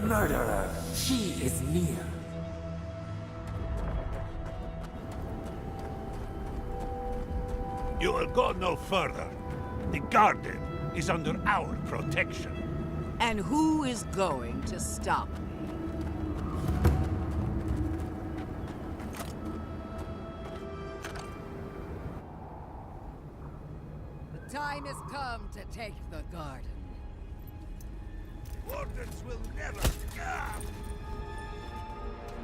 murderer! She is near! You will go no further. The garden is under our protection. And who is going to stop me? The time has come to take the garden. Wardens will never...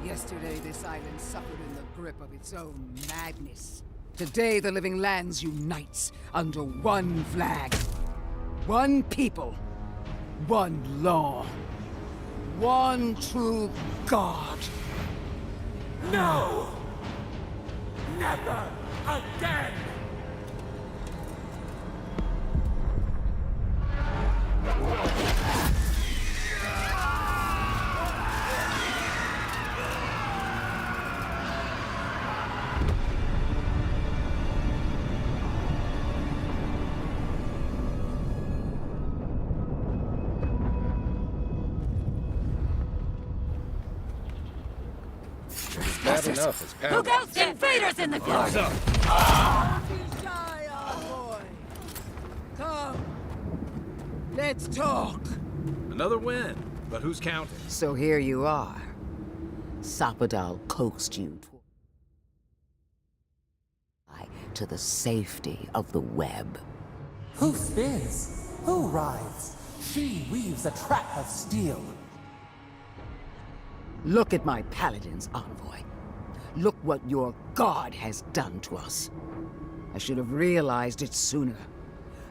Yesterday, this island suffered in the grip of its own madness. Today, the living lands unites under one flag. One people. One law. One true God. No! Never again! Bad enough as Who goes invaders in the future? Come. Let's talk. Another win, but who's counting? So here you are. Sapadal coaxed you to the safety of the web. Who spins? Who rides? She weaves a trap of steel. Look at my paladin's envoy. Look what your god has done to us. I should have realized it sooner.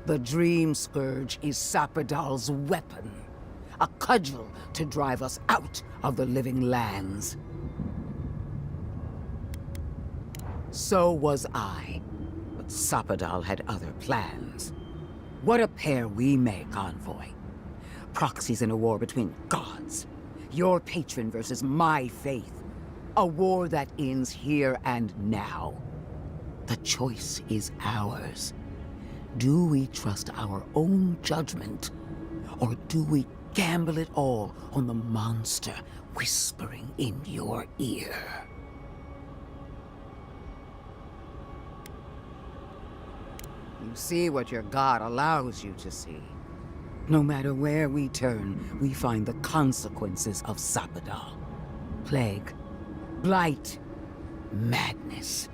The Dream Scourge is Sapadal's weapon. A cudgel to drive us out of the living lands. So was I. But Sapadal had other plans. What a pair we make, envoy. Proxies in a war between gods. Your patron versus my faith. A war that ends here and now. The choice is ours. Do we trust our own judgment? Or do we gamble it all on the monster whispering in your ear? You see what your god allows you to see. No matter where we turn, we find the consequences of Sapadal. Plague, blight, madness.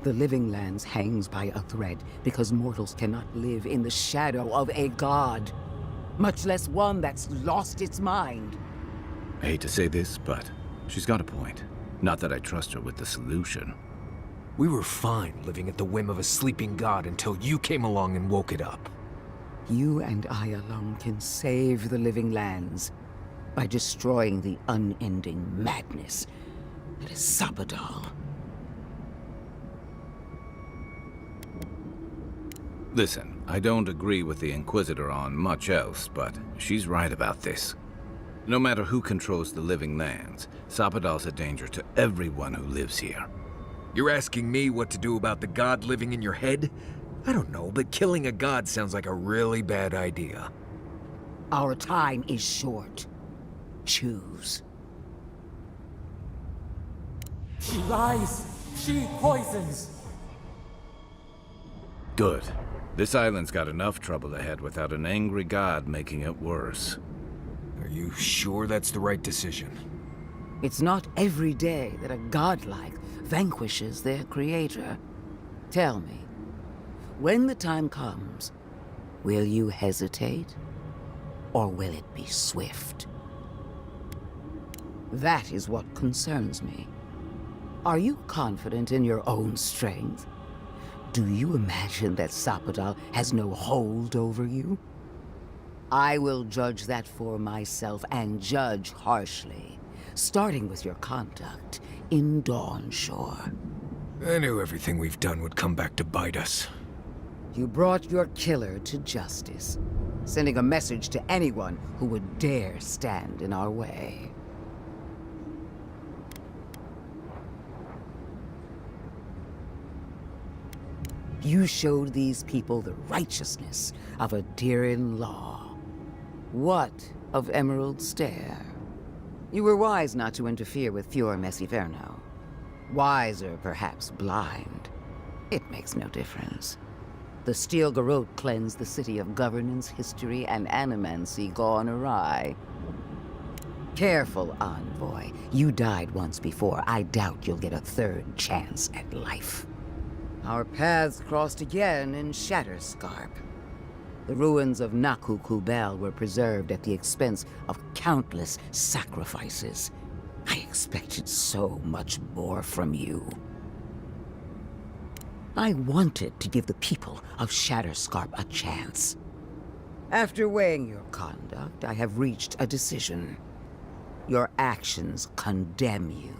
The living lands hangs by a thread because mortals cannot live in the shadow of a god, much less one that's lost its mind. I hate to say this, but she's got a point. Not that I trust her with the solution. We were fine living at the whim of a sleeping god until you came along and woke it up. You and I alone can save the living lands by destroying the unending madness that is Sapadal. Listen, I don't agree with the Inquisitor on much else, but she's right about this. No matter who controls the living lands, Sapadal's a danger to everyone who lives here. You're asking me what to do about the god living in your head? I don't know, but killing a god sounds like a really bad idea. Our time is short. Choose. She lies. She poisons. Good. This island's got enough trouble ahead without an angry god making it worse. Are you sure that's the right decision? It's not every day that a godlike vanquishes their creator. Tell me, when the time comes, will you hesitate? Or will it be swift? That is what concerns me. Are you confident in your own strength? Do you imagine that Sapadal has no hold over you? I will judge that for myself, and judge harshly, starting with your conduct in Dawnshore. I knew everything we've done would come back to bite us. You brought your killer to justice, sending a message to anyone who would dare stand in our way. You showed these people the righteousness of a Dirin law. What of Emerald Stair? You were wise not to interfere with Fior Messiferno. Wiser, perhaps blind. It makes no difference. The Steel Garrote cleansed the city of governance, history, and animancy gone awry. Careful, envoy. You died once before. I doubt you'll get a third chance at life. Our paths crossed again in Shatterscarp. The ruins of Naku Kubel were preserved at the expense of countless sacrifices. I expected so much more from you. I wanted to give the people of Shatterscarp a chance. After weighing your conduct, I have reached a decision. Your actions condemn you.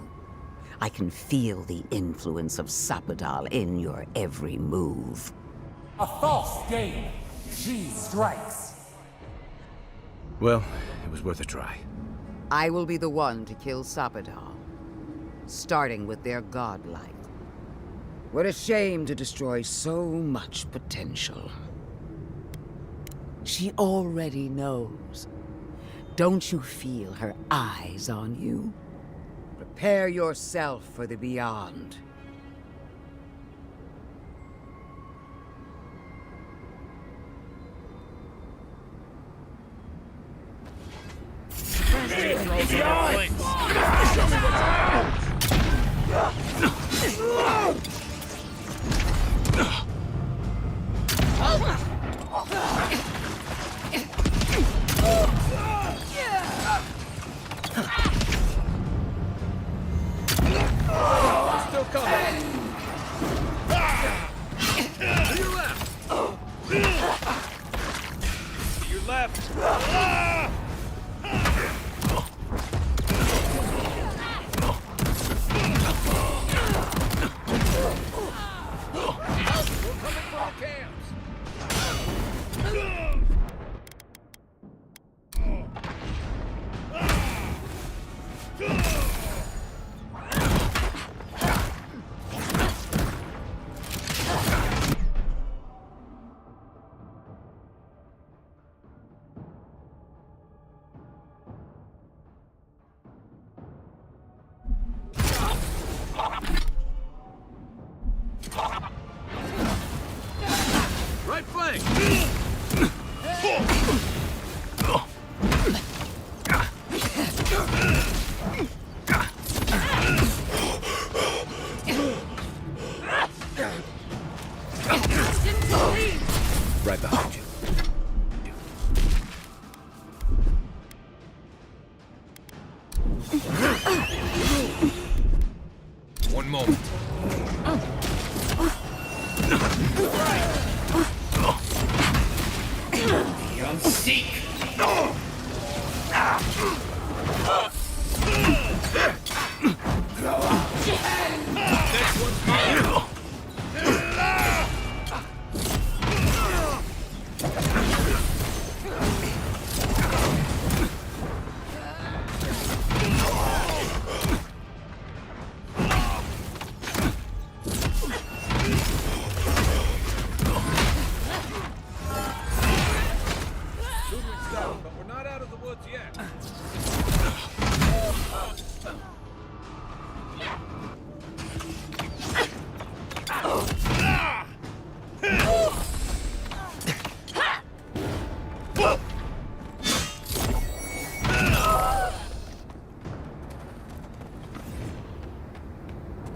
I can feel the influence of Sapadal in your every move. A false game. She strikes. Well, it was worth a try. I will be the one to kill Sapadal, starting with their godlike. What a shame to destroy so much potential. She already knows. Don't you feel her eyes on you? Prepare yourself for the beyond. Still coming. To your left. Right flank! Right behind you. One moment. But we're not out of the woods yet.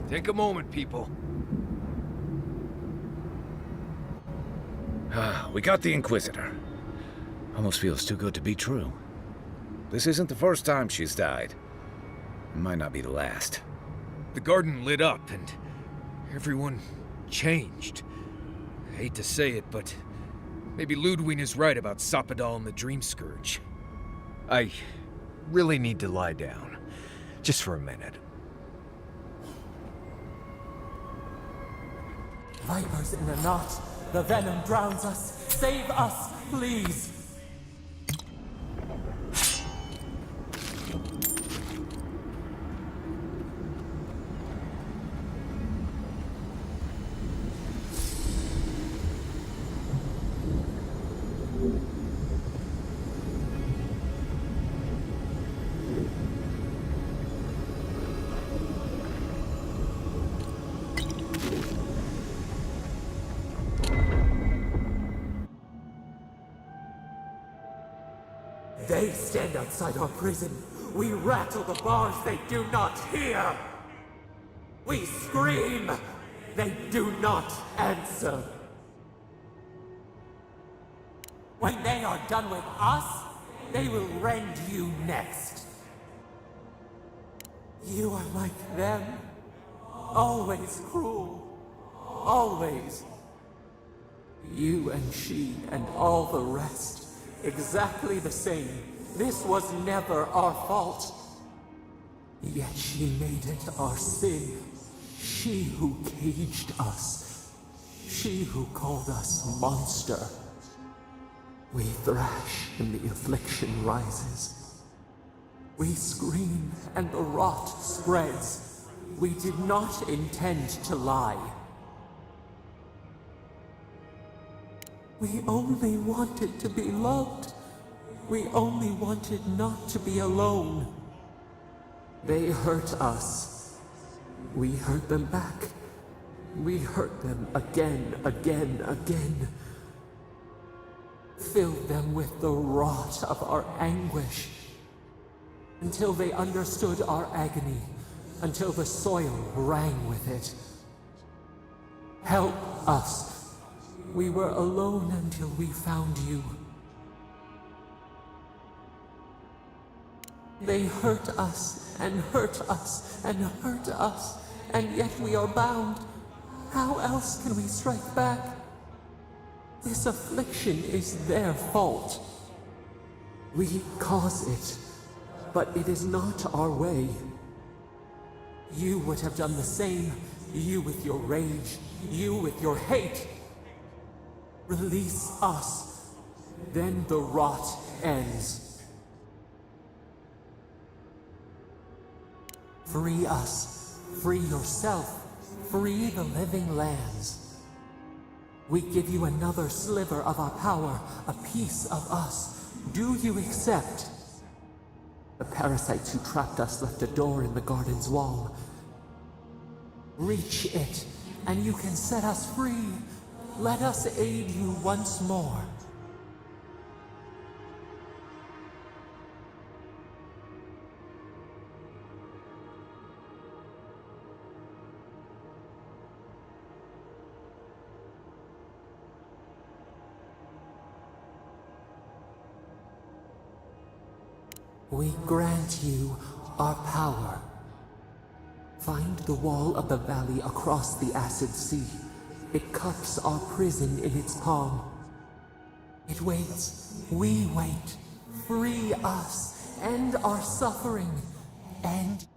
Take a moment, people. We got the Inquisitor. Almost feels too good to be true. This isn't the first time she's died. It might not be the last. The garden lit up and everyone changed. I hate to say it, but maybe Ludwig is right about Sapadal and the Dream Scourge. I really need to lie down. Just for a minute. Vipers in a knot. The venom drowns us. Save us, please. They stand outside our prison. We rattle the bars they do not hear. We scream. They do not answer. When they are done with us, they will rend you next. You are like them. Always cruel. Always. You and she and all the rest. Exactly the same. This was never our fault. Yet she made it our sin. She who caged us. She who called us monster. We thrash and the affliction rises. We scream and the rot spreads. We did not intend to lie. We only wanted to be loved. We only wanted not to be alone. They hurt us. We hurt them back. We hurt them again, again. Filled them with the rot of our anguish. Until they understood our agony. Until the soil rang with it. Help us. We were alone until we found you. They hurt us, and hurt us, and hurt us, and yet we are bound. How else can we strike back? This affliction is their fault. We cause it, but it is not our way. You would have done the same, you with your rage, you with your hate. Release us, then the rot ends. Free us, free yourself, free the living lands. We give you another sliver of our power, a piece of us. Do you accept? The parasites who trapped us left a door in the garden's wall. Reach it, and you can set us free. Let us aid you once more. We grant you our power. Find the wall of the valley across the acid sea. It cups our prison in its palm. It waits. We wait. Free us. End our suffering. End.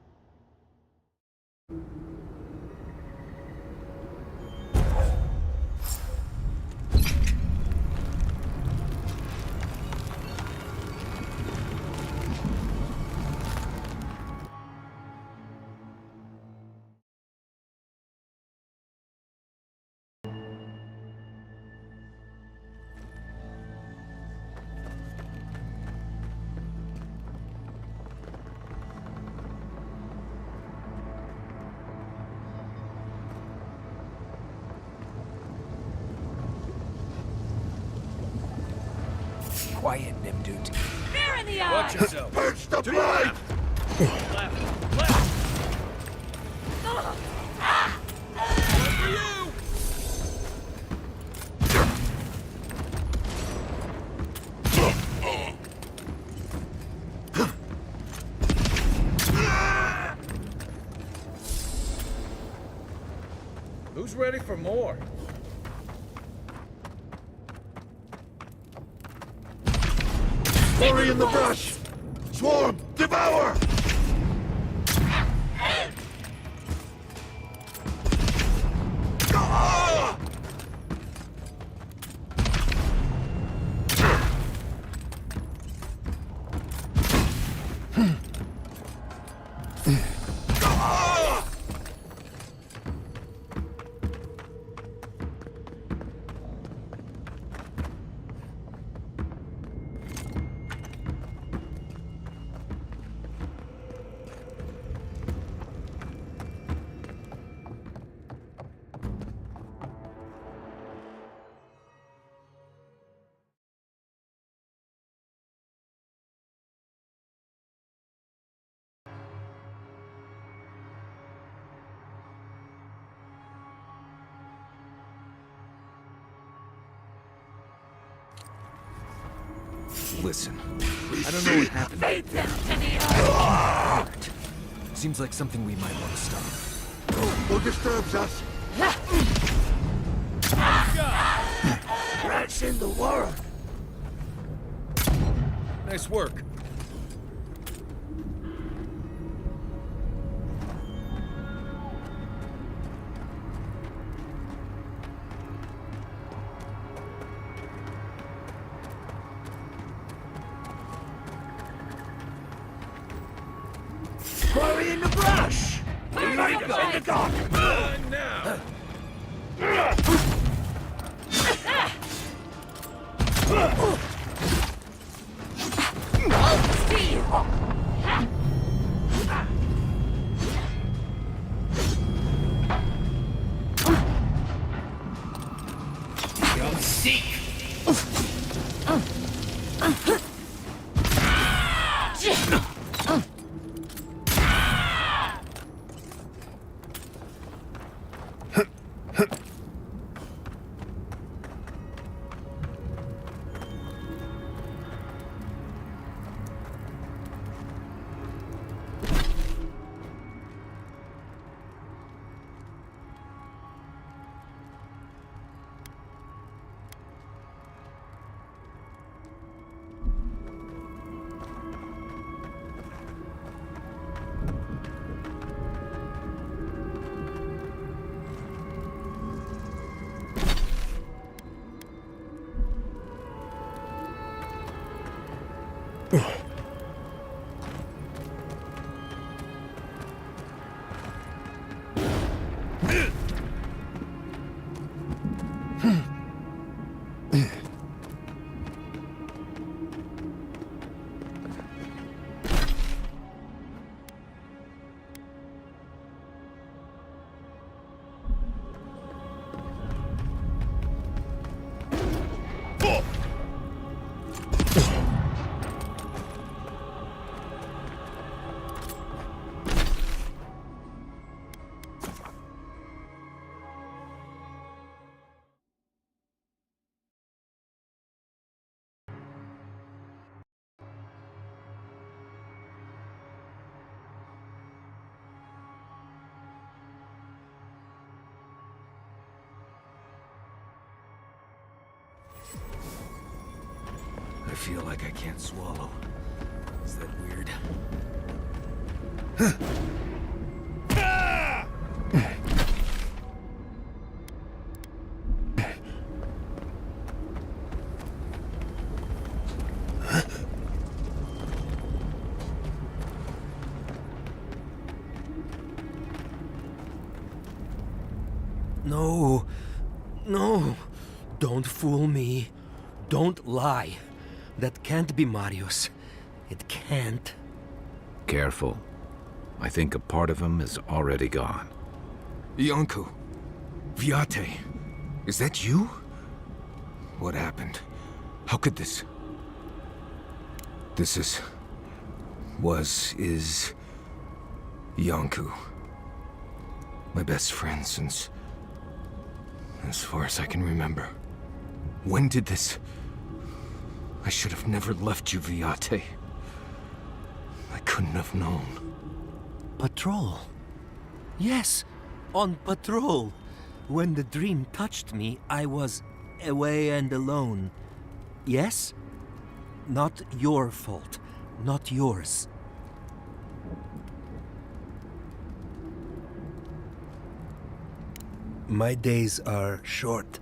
Quiet, Nimdut. Fear in the eye! Watch yourself. Purge the blood! Left, left. One for you! Who's ready for more? Bury in the brush! Swarm! Devour! Ah! Ah! Listen, I don't know what happened. Fade them to the earth. Seems like something we might want to stop. Who disturbs us? Rats in the world. Nice work. Quarry in the brush. Light In the dark. Now! Steve! I feel like I can't swallow. Is that weird? No. No. Don't fool me. Don't lie. That can't be Marius. It can't. Careful. I think a part of him is already gone. Iancu. Viate. Is that you? What happened? How could this... This is... is... Iancu. My best friend since... as far as I can remember. When did this... I should have never left you, Viate. I couldn't have known. Patrol. Yes, on patrol. When the dream touched me, I was away and alone. Yes? Not your fault. Not yours. My days are short.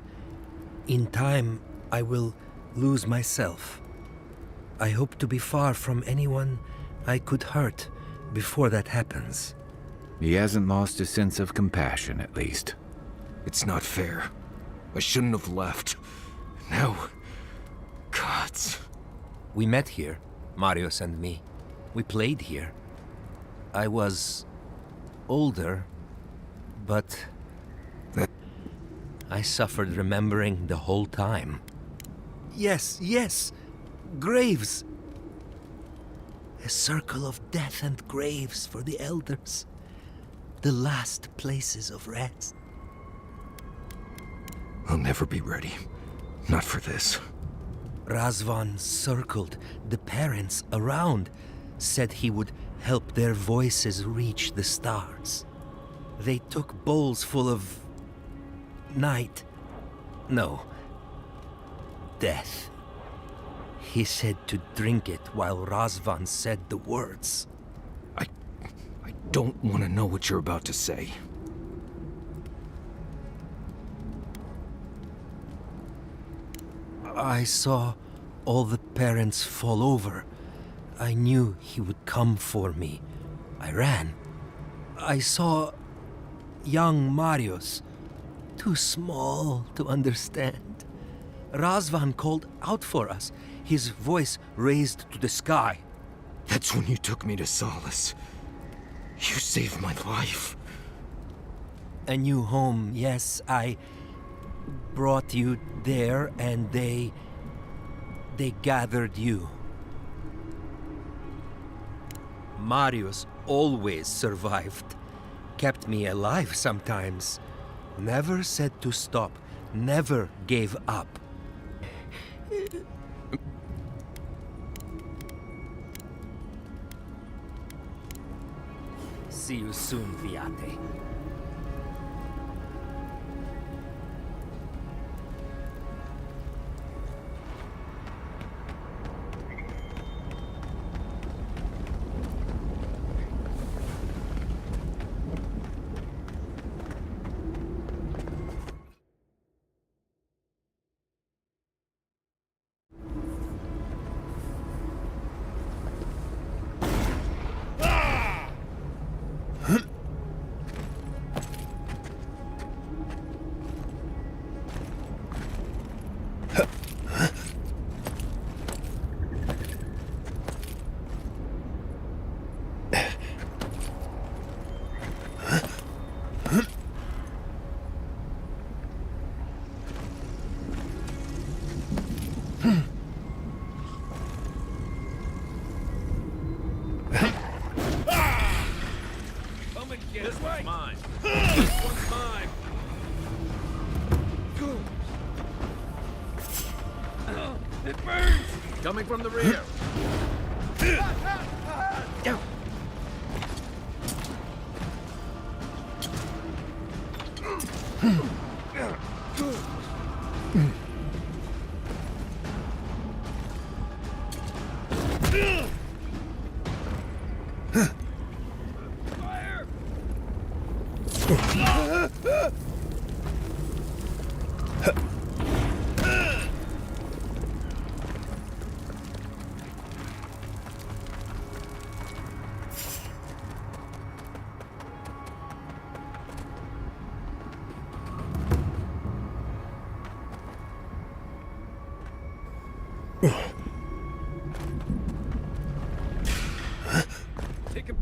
In time, I will lose myself. I hope to be far from anyone I could hurt before that happens. He hasn't lost his sense of compassion, at least. It's not fair. I shouldn't have left. Now... Gods... We met here, Marius and me. We played here. I was... older, but... I suffered remembering the whole time. Yes, yes! Graves! A circle of death and graves for the elders. The last places of rest. I'll never be ready. Not for this. Razvan circled the parents around, said he would help their voices reach the stars. They took bowls full of night. No, death. He said to drink it while Razvan said the words. I don't want to know what you're about to say. I saw all the parents fall over. I knew he would come for me. I ran. I saw young Marius, too small to understand. Razvan called out for us, his voice raised to the sky. That's when you took me to solace. You saved my life. A new home, yes, I brought you there and they gathered you. Marius always survived. Kept me alive sometimes. Never said to stop. Never gave up. See you soon, Viate. This one's mine. This one's mine. It burns! Coming from the rear. Take him.